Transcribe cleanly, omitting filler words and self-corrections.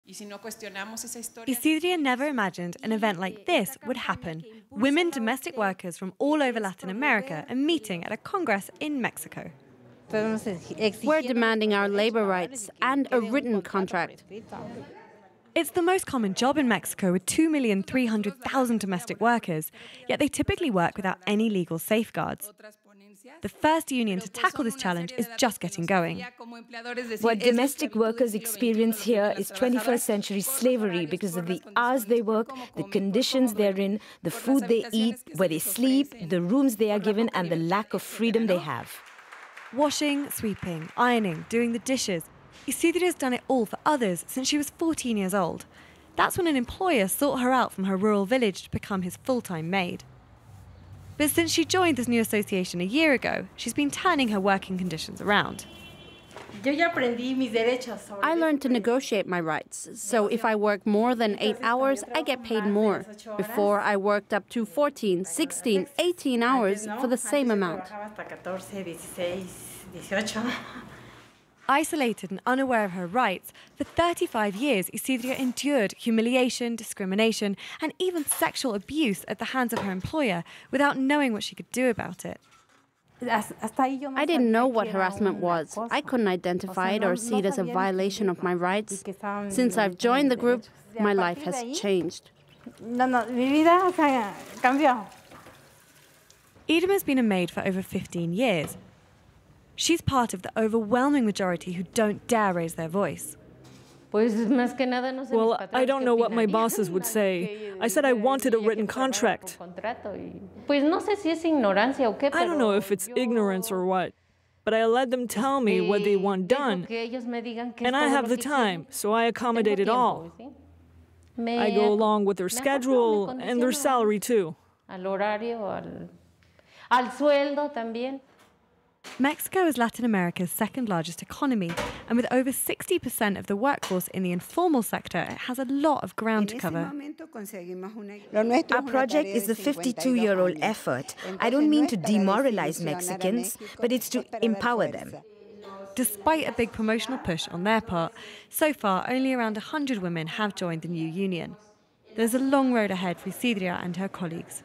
Isidria never imagined an event like this would happen. Women domestic workers from all over Latin America are meeting at a congress in Mexico. We're demanding our labor rights and a written contract. It's the most common job in Mexico with 2,300,000 domestic workers, yet they typically work without any legal safeguards. The first union to tackle this challenge is just getting going. What domestic workers experience here is 21st century slavery because of the hours they work, the conditions they're in, the food they eat, where they sleep, the rooms they are given, and the lack of freedom they have. Washing, sweeping, ironing, doing the dishes. Isidria's done it all for others since she was 14 years old. That's when an employer sought her out from her rural village to become his full-time maid. But since she joined this new association a year ago, she's been turning her working conditions around. I learned to negotiate my rights, so if I work more than 8 hours, I get paid more. Before, I worked up to 14, 16, 18 hours for the same amount. Isolated and unaware of her rights, for 35 years Isidria endured humiliation, discrimination and even sexual abuse at the hands of her employer without knowing what she could do about it. I didn't know what harassment was. I couldn't identify it or see it as a violation of my rights. Since I've joined the group, my life has changed. Edom has been a maid for over 15 years. She's part of the overwhelming majority who don't dare raise their voice. Well, I don't know what my bosses would say. I said I wanted a written contract. I don't know if it's ignorance or what, but I let them tell me what they want done. And I have the time, so I accommodate it all. I go along with their schedule and their salary too. Mexico is Latin America's second largest economy, and with over 60% of the workforce in the informal sector, it has a lot of ground to cover. Our project is a 52-year-old effort. I don't mean to demoralize Mexicans, but it's to empower them. Despite a big promotional push on their part, so far only around 100 women have joined the new union. There's a long road ahead for Isidria and her colleagues.